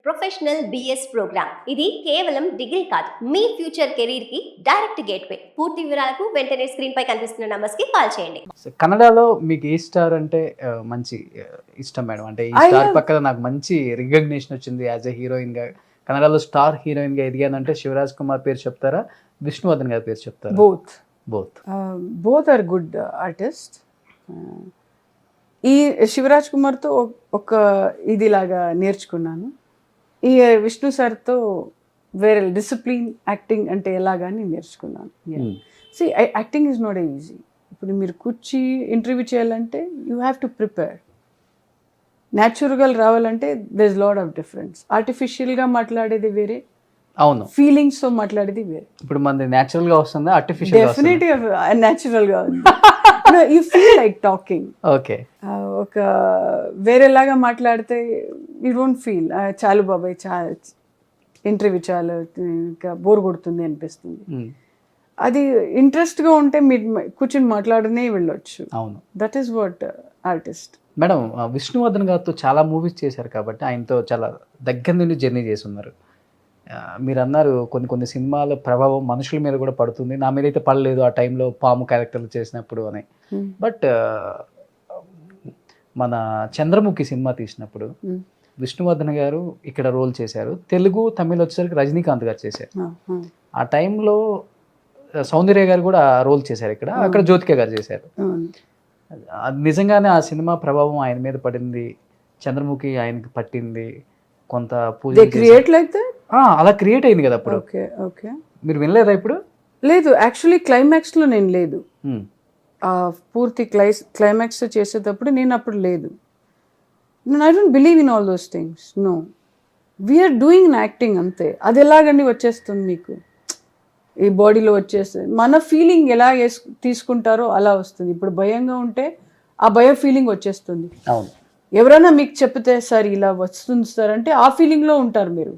Professional BS programme. ఇది కేవలం degree కాదు, మీ ఫ్యూచర్ కెరీర్ కి డైరెక్ట్ గేట్వే. పూర్తి వివరాలకు వెంటనే స్క్రీన్ పై కనిపిస్తున్న నంబర్స్ కి కాల్ చేయండి. కన్నడలో మీకు ఏ స్టార్ అంటే మంచి ఇష్టం మేడం? అంటే ఈ స్టార్ పక్కన నాకు మంచి రికగ్నిషన్ వచ్చింది యాజ్ ఎ హీరోయిన్ గా, కన్నడలో స్టార్ హీరోయిన్ గా ఎదిగానంటే శివరాజ్ కుమార్ పేరు చెప్తారా, విష్ణువర్ధన్ గారి పేరు చెప్తారా? Both are good artist. ఈ శివరాజ్ కుమార్తో ఒక ఇదిలాగా నేర్చుకున్నాను. ఈ విష్ణు సార్తో వేరే డిసిప్లిన్ యాక్టింగ్ అంటే ఎలాగాని నేర్చుకున్నాను. See acting is not easy. ఇప్పుడు మీరు కూర్చి ఇంటర్వ్యూ చేయాలంటే యూ హ్యావ్ టు ప్రిపేర్. న్యాచురల్గా రావాలంటే there is lot of difference. ఆర్టిఫిషియల్గా మాట్లాడేది వేరే, అవును, ఫీలింగ్స్ తో మాట్లాడేది వేరే. ఇప్పుడు మనది న్యాచురల్ గా వస్తుందా, ఆర్టిఫిషియల్? డెఫినెట్లీ న్యాచురల్ గా ఉంది. You feel like talking. Okay, ఒక వేరేలాగా మాట్లాడితే యూ డోంట్ ఫీల్ చాలు బాబాయ్ ఇంటర్వ్యూ చాలు ఇంకా బోర్ కొడుతుంది అనిపిస్తుంది. అది ఇంట్రెస్ట్గా ఉంటే మీరు కూర్చొని మాట్లాడనే వెళ్ళొచ్చు. అవును, that is what artist. Madam, Vishnuvardhan గారితో చాలా మూవీస్ చేశారు కాబట్టి ఆయనతో చాలా దగ్గర నుండి జర్నీ చేసి ఉన్నారు. మీరు అన్నారు కొన్ని సినిమాల ప్రభావం మనుషుల మీద కూడా పడుతుంది, నా మీద అయితే పడలేదు ఆ టైంలో పాము క్యారెక్టర్లు చేసినప్పుడు అని. బట్ మన చంద్రముఖి సినిమా తీసినప్పుడు విష్ణువర్ధన్ గారు ఇక్కడ రోల్ చేశారు, తెలుగు తమిళ్ వచ్చేసరికి రజనీకాంత్ గారు చేశారు. ఆ టైంలో సౌందర్య గారు కూడా రోల్ చేశారు ఇక్కడ, అక్కడ జ్యోతిక గారు చేశారు. నిజంగానే ఆ సినిమా ప్రభావం ఆయన మీద పడింది, చంద్రముఖి ఆయనకి పట్టింది, కొంత పూజ అలా క్రియేట్ అయింది కదా అప్పుడు. మీరు వినలేదా ఇప్పుడు? లేదు, యాక్చువల్లీ క్లైమాక్స్ లో నేను లేదు. పూర్తి క్లైమాక్స్ చేసేటప్పుడు నేను అప్పుడు లేదు. I don't believe in all those things. No, we are doing acting అంతే. అది ఎలాగండి వచ్చేస్తుంది మీకు, ఈ బాడీలో వచ్చేస్తుంది. మన ఫీలింగ్ ఎలా తీసుకుంటారో అలా వస్తుంది. ఇప్పుడు భయంగా ఉంటే ఆ భయం ఫీలింగ్ వచ్చేస్తుంది. అవును, ఎవరైనా మీకు చెప్తే సార్ ఇలా వస్తుంది సార్ అంటే ఆ ఫీలింగ్లో ఉంటారు మీరు.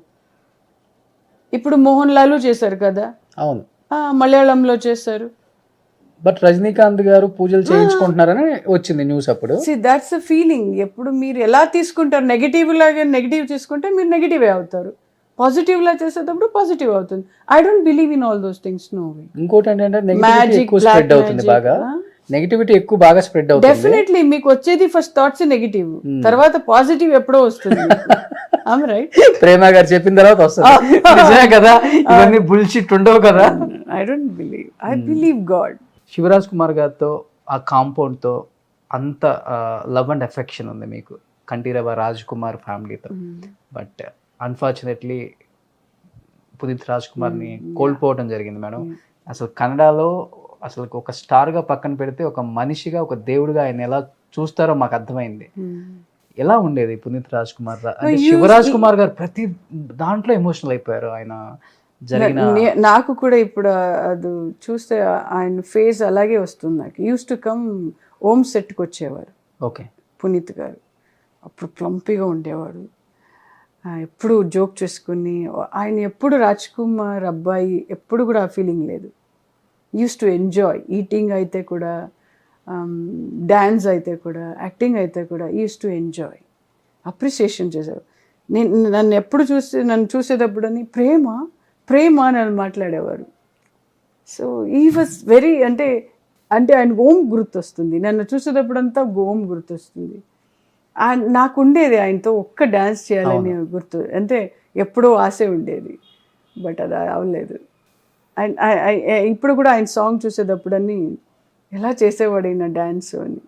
ఇప్పుడు మోహన్ లాల్ చేశారు కదా, అవును, మలయాళంలో చేశారు. బట్ రజనీకాంత్ గారు పూజలు చేయించుకుంటున్నారని వచ్చింది న్యూస్ అప్పుడు. That's a feeling. ఎప్పుడు మీరు ఎలా తీసుకుంటారు, నెగిటివ్ లాగా నెగిటివ్ తీసుకుంటే మీరు నెగిటివ్ అవుతారు, పాజిటివ్ లా చేసేటప్పుడు పాజిటివ్ అవుతుంది. I don't believe in all those things. No way. ఇంకోటి ఏంటంటే నెగిటివిటీ ఎక్కువ బాగా స్ప్రెడ్ అవుతుంది. డెఫినెట్లీ మీకు వచ్చేది ఫస్ట్ థాట్స్ నెగిటివ్, తర్వాత పాజిటివ్ ఎప్పుడో వస్తుంది. రైట్, ప్రేమ గారు చెప్పిన తర్వాత వస్తుంది. నిజమే కదా, ఇవన్నీ బుల్షిట్ ఉండవు కదా. I don't believe, I believe God. Shivaraj Kumar గారితో ఆ కాంపౌండ్ తో అంత లవ్ అండ్ ఎఫెక్షన్ ఉంది మీకు, కంఠీరవ రాజ్ కుమార్ ఫ్యామిలీతో. బట్ అన్ఫార్చునేట్లీ పునీత్ రాజ్ కుమార్ని కోల్పోవడం జరిగింది మేడం. అసలు కన్నడలో అసలు ఒక స్టార్గా పక్కన పెడితే ఒక మనిషిగా, ఒక దేవుడిగా ఆయన ఎలా చూస్తారో మాకు అర్థమైంది. ఎలా ఉండేది పునీత్ రాజ్ కుమార్? శివరాజ్ కుమార్ గారు ప్రతి దాంట్లో ఎమోషనల్ అయిపోయారు ఆయన జరిగిన. నాకు కూడా ఇప్పుడు అది చూస్తే ఆయన ఫేస్ అలాగే వస్తుంది నాకు. యూస్ టు కమ్ ఓమ్ సెట్కి వచ్చేవారు. ఓకే, పునీత్ గారు అప్పుడు ప్లంపీగా ఉండేవాడు, ఎప్పుడు జోక్ చేసుకుని. ఆయన ఎప్పుడు రాజ్ కుమార్ అబ్బాయి ఎప్పుడు కూడా ఆ ఫీలింగ్ లేదు. యూస్ టు ఎంజాయ్ ఈటింగ్ అయితే కూడా, డ్యాన్స్ అయితే కూడా, యాక్టింగ్ అయితే కూడా యూస్ టు ఎంజాయ్, అప్రిసియేషన్ చేశారు. నన్ను చూసేటప్పుడు అని ప్రేమ ప్రేమ అని మాట్లాడేవారు. సో ఈ వాజ్ వెరీ అంటే ఆయన ఓం గుర్తొస్తుంది. నన్ను చూసేటప్పుడంతా ఓం గుర్తొస్తుంది. నాకు ఉండేది ఆయనతో ఒక్క డ్యాన్స్ చేయాలని గుర్తు, అంటే ఎప్పుడో ఆశ ఉండేది, బట్ అది అవ్వలేదు. అండ్ ఇప్పుడు కూడా ఆయన సాంగ్ చూసేటప్పుడు అని ఎలా చేసేవాడు ఈయన డ్యాన్స్ అని.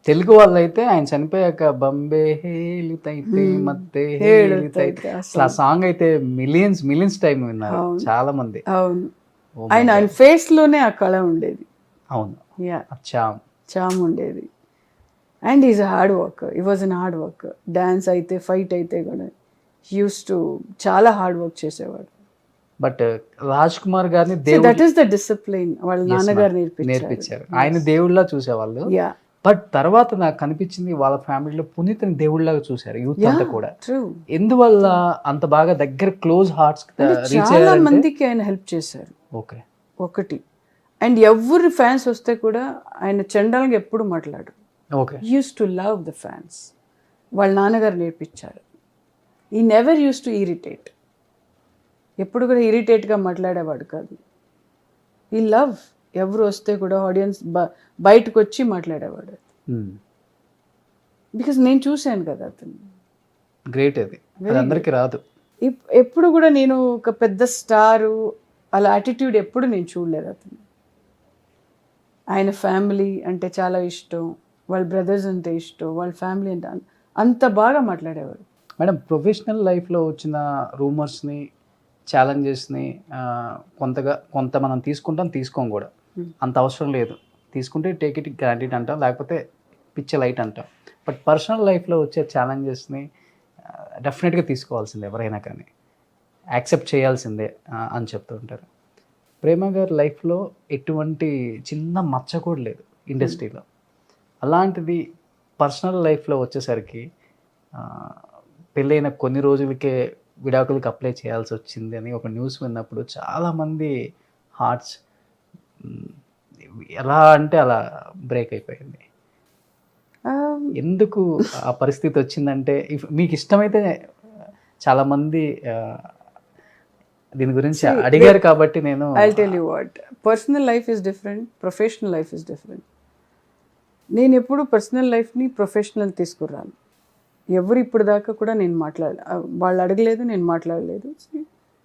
తెలుగు వాళ్ళు అయితే ఆయన చనిపోయాక బంబే హేళితైతే మత్తే హేళితైతే, ఆ సాంగ్ అయితే మిలియన్స్ టైం విన్నారు చాలా మంది. అవును, ఆయన ఫేస్ లోనే ఆ కళ ఉండేది. అవును, చామ్ ఉండేది. అండ్ ఈజ్ హార్డ్ వర్క్, ఈ was an hard work. Dance అయితే, ఫైట్ అయితే కూడా యూస్ టు చాలా హార్డ్ వర్క్ చేసేవాడు. బట్ రాజ్ కుమార్ గారిని దట్ ఈస్ ద డిసిప్లిన్ వాళ్ళ నాన్నగారు నేర్పించారు. ఆయన దేవుళ్ళ చూసేవాళ్ళు. బట్ తర్వాత నాకు కనిపించింది వాళ్ళ ఫ్యామిలీలో పునీత్ని దేవుళ్ళగా చూశారు యూత్ అంతా కూడా. ఎందువల్ల అంత బాగా దగ్గర క్లోజ్ హార్ట్స్ చాలా మందికి ఆయన హెల్ప్ చేశారు. ఓకే, ఒకటి. అండ్ ఎవరు ఫ్యాన్స్ వస్తే కూడా ఆయన చండాలంగా ఎప్పుడు మాట్లాడు. Okay, use to love the fans. వాళ్ళ నాన్నగారు నేర్పించారు. ఈ నెవర్ యూస్ టు ఇరిటేట్, ఎప్పుడు కూడా ఇరిటేట్గా మాట్లాడేవాడు కాదు. ఈ లవ్ ఎవరు వస్తే కూడా ఆడియన్స్ బయటకు వచ్చి మాట్లాడేవాడు, బికాస్ నేను చూశాను కదా అతను. గ్రేట్ అది, అది అందరికీ రాదు. ఎప్పుడు కూడా నేను ఒక పెద్ద స్టారు అలా యాటిట్యూడ్ ఎప్పుడు నేను చూడలేదు అతను. ఆయన ఫ్యామిలీ అంటే చాలా ఇష్టం, వాళ్ళ బ్రదర్స్ అంటే ఇష్టం, వాళ్ళ ఫ్యామిలీ అంటే అంత బాగా మాట్లాడేవాడు. మేడం, ప్రొఫెషనల్ లైఫ్లో వచ్చిన రూమర్స్ని, ఛాలెంజెస్ని కొంత మనం తీసుకోం కూడా, అంత అవసరం లేదు. తీసుకుంటే టేక్ ఇట్ గ్రాంటెడ్ అంటాం, లేకపోతే పిచ్చ లైట్ అంటాం. బట్ పర్సనల్ లైఫ్లో వచ్చే ఛాలెంజెస్ని డెఫినెట్గా తీసుకోవాల్సిందే, ఎవరైనా కానీ యాక్సెప్ట్ చేయాల్సిందే అని చెప్తూ ఉంటారు. ప్రేమ గారి లైఫ్లో ఎటువంటి చిన్న మచ్చ కూడా లేదు ఇండస్ట్రీలో. అలాంటిది పర్సనల్ లైఫ్లో వచ్చేసరికి పెళ్ళైన కొన్ని రోజులకే విడాకులకు అప్లై చేయాల్సి వచ్చింది అని ఒక న్యూస్ విన్నప్పుడు చాలామంది హార్ట్స్ ఎలా అంటే అలా బ్రేక్ అయిపోయింది. ఎందుకు ఆ పరిస్థితి వచ్చిందంటే, మీకు ఇష్టమైతే చాలామంది దీని గురించి అడిగారు కాబట్టి నేను I'll tell you what, personal life is different, professional life is different. నేను ఎప్పుడు పర్సనల్ లైఫ్ని ప్రొఫెషనల్ తీసుకురాను. ఎవరు ఇప్పుడు దాకా కూడా నేను వాళ్ళు అడగలేదు, నేను మాట్లాడలేదు.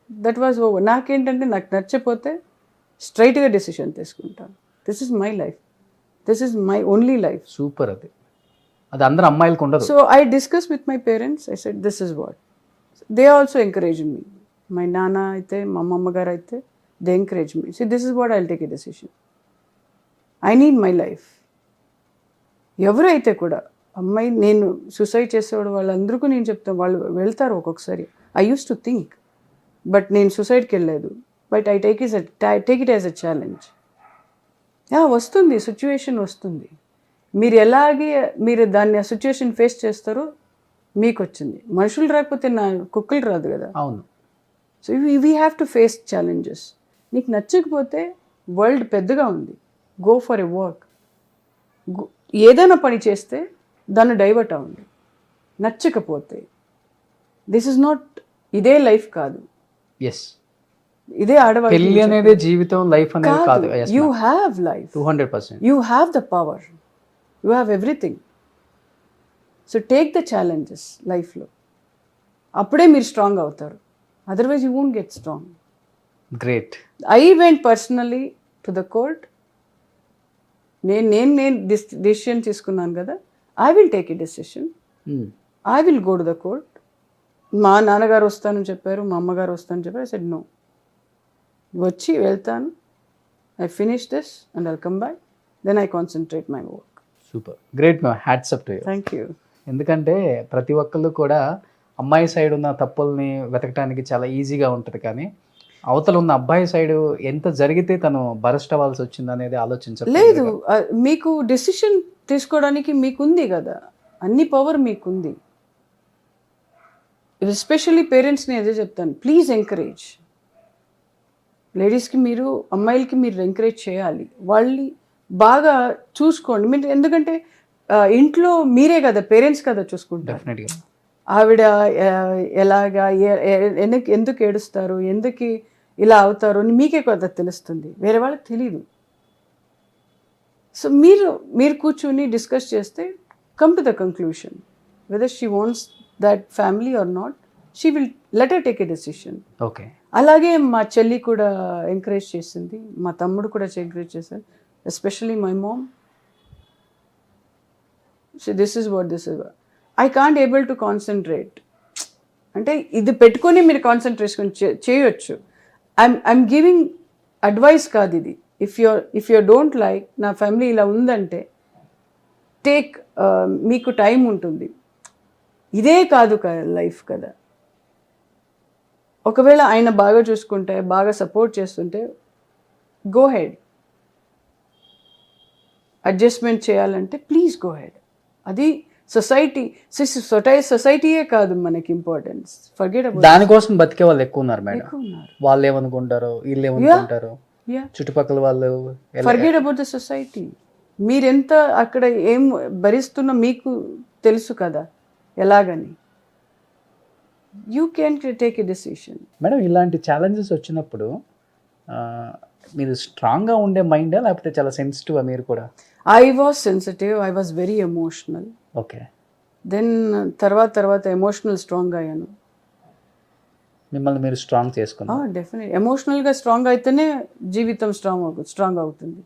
That was over. నాకేంటంటే నాకు నచ్చపోతే స్ట్రైట్గా డెసిషన్ తీసుకుంటాను. This is my life, this is my only life. Super. అది అందరు అమ్మాయిలకు ఉండదు. So I discuss with my parents, I said this is what. They also encourage me. My నాన్న అయితే, మా అమ్మమ్మ గారు అయితే, they encourage me. So this is what I will take a decision. I need my life. ఎవరైతే కూడా అమ్మాయి, నేను సూసైడ్ చేసేవాడు వాళ్ళందరికీ నేను చెప్తాను, వాళ్ళు వెళ్తారు ఒక్కొక్కసారి. I use to think, but నేను సూసైడ్కి వెళ్ళలేదు. But I take it as a challenge. వస్తుంది, సిచ్యువేషన్ వస్తుంది. మీరు దాన్ని ఆ సిచ్యువేషన్ ఫేస్ చేస్తారో మీకు వచ్చింది. మనుషులు రాకపోతే కుక్కలు రాదు కదా. అవును. So we have to face challenges. నీకు నచ్చకపోతే వరల్డ్ పెద్దగా ఉంది, గో ఫర్ ఎ వర్క్. ఏదైనా పని చేస్తే దాన్ని డైవర్ట్ అవ్వండి. నచ్చకపోతే దిస్ ఇస్ నాట్, ఇదే లైఫ్ కాదు. ఎస్, ఇదే ఆడవాళ్ళు. పెళ్లి అనేది జీవితం, లైఫ్ అనేది కాదు. You have life, 200%. You have the power, you have everything. So take the challenges లైఫ్లో, అప్పుడే మీరు స్ట్రాంగ్ అవుతారు. Otherwise you won't get strong. Great. I went personally to the court. నేను డెసిషన్ తీసుకున్నాను కదా, I will take a decision. I will go to the court. మా నాన్నగారు వస్తానని చెప్పారు, మా అమ్మగారు వస్తానని చెప్పారు. ఐ సెడ్ నో, వచ్చి వెళ్తాను. I finish this and I'll come back, then I concentrate my work. Super, great ma'am, hats up to you. Thank you. ఎందుకంటే ప్రతి ఒక్కళ్ళు కూడా అమ్మాయి సైడ్ ఉన్న తప్పుల్ని వెతకడానికి చాలా ఈజీగా ఉంటుంది, కానీ అవతల ఉన్న అబ్బాయి సైడు ఎంత జరిగితే తను బరస్ట్ అవ్వాల్సి వచ్చింది అనేది ఆలోచించలేదు. లేదు, మీకు డెసిషన్ తీసుకోవడానికి మీకుంది కదా, అన్ని పవర్ మీకుంది. ఎస్పెషల్లీ పేరెంట్స్ని అదే చెప్తాను, ప్లీజ్ ఎంకరేజ్. లేడీస్కి మీరు, అమ్మాయిలకి మీరు ఎంకరేజ్ చేయాలి. వాళ్ళని బాగా చూసుకోండి. మీరు ఎందుకంటే ఇంట్లో మీరే కదా, పేరెంట్స్ కదా చూసుకుంటారు. డెఫినెట్గా. ఆవిడ ఎలాగా, ఎందుకు ఏడుస్తారు, ఎందుకు ఇలా అవుతారు అని మీకే కదా తెలుస్తుంది, వేరే వాళ్ళకి తెలీదు. సో మీరు కూర్చొని డిస్కస్ చేస్తే come to the conclusion whether she wants that family or not. She will let her take a decision. Okay. అలాగే మా చెల్లి కూడా ఎంకరేజ్ చేసింది, మా తమ్ముడు కూడా ఎంకరేజ్ చేశారు, especially my mom. So this is I can't able to concentrate. అంటే ఇది పెట్టుకొని మీరు కాన్సన్ట్రేషన్ చేయొచ్చు. ఐఎమ్ గివింగ్ అడ్వైస్ కాదు ఇది. ఇఫ్ యూ డోంట్ లైక్ నా ఫ్యామిలీ ఇలా ఉందంటే టేక్, మీకు టైం ఉంటుంది. ఇదే కాదు లైఫ్ కదా. ఒకవేళ ఆయన బాగా చూసుకుంటే, బాగా సపోర్ట్ చేస్తుంటే గో హెడ్. అడ్జస్ట్మెంట్ చేయాలంటే ప్లీజ్ గో హెడ్. అది సొసైటీయే కాదు మనకి ఇంపార్టెన్స్. ఫర్గెట్ అబౌట్ దానికోసం బతికే వాళ్ళు ఎక్కువ ఉన్నారు మేడం. వాళ్ళు ఏమనుకుంటారు, వీళ్ళు ఏమనుకుంటారు, చుట్టుపక్కల వాళ్ళు. Forget about the society. మీరెంత అక్కడ ఏం భరిస్తున్నా మీకు తెలుసు కదా ఎలాగని. You can take a decision. Madam ఇలాంటి ఛాలెంజెస్ వచ్చినప్పుడు ఆ, మీరు స్ట్రాంగ్గా ఉండే మైండా లేకపోతే చాలా సెన్సిటివ్ మీరు కూడా? I was sensitive, I was very emotional. Okay. Then తర్వాత ఎమోషనల్ స్ట్రాంగ్ అయ్యాను. మిమ్మల్ని మీరు స్ట్రాంగ్ చేసుకున్నారు. డెఫినెట్ ఎమోషనల్గా స్ట్రాంగ్ అయితేనే జీవితం స్ట్రాంగ్ అవుతుంది.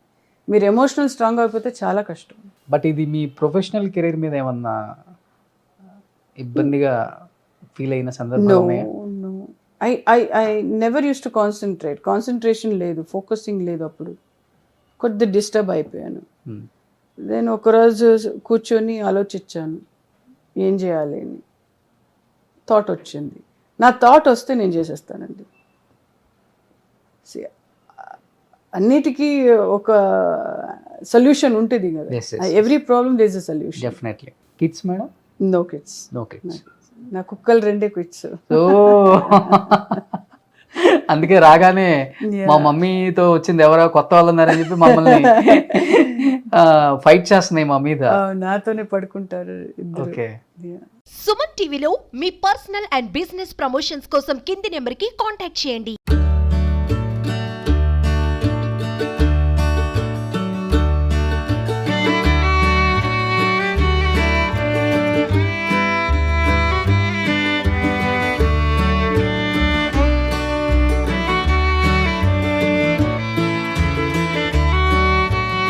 మీరు ఎమోషనల్ స్ట్రాంగ్ అయిపోతే చాలా కష్టం. బట్ ఇది మీ ప్రొఫెషనల్ కెరీర్ మీద ఏమన్నా ఇబ్బందిగా ఫీల్ అయిన సందర్భాలు ఉన్నాయా? No, I never use to concentration లేదు, ఫోకసింగ్ లేదు. అప్పుడు కొద్ది డిస్టర్బ్ అయిపోయాను. Hmm. దెన్ ఒకరోజు కూర్చొని ఆలోచించాను ఏం చేయాలి అని. థాట్ వచ్చింది. నా థాట్ వస్తే నేను చేసేస్తానండి. See, అన్నిటికీ ఒక సొల్యూషన్ ఉంటుంది కదా. Yes, yes, every problem there is a solution. Definitely. Kids madam? No kids. No kids. నా కుక్కలు 2 కిడ్స్. సో అందుకే రాగానే మా మమ్మీతో వచ్చింది ఎవరో కొత్త వాళ్ళు ఉన్నారని చెప్పి మమ్మల్ని ఫైట్ చేస్తున్నాయి మా మీద. నాతోనే పడుకుంటారు ఇద్దరు. ఓకే. సుమన్ టీవీలో మీ పర్సనల్ అండ్ బిజినెస్ ప్రమోషన్స్ కోసం కింది నెంబర్కి కాంటాక్ట్ చేయండి.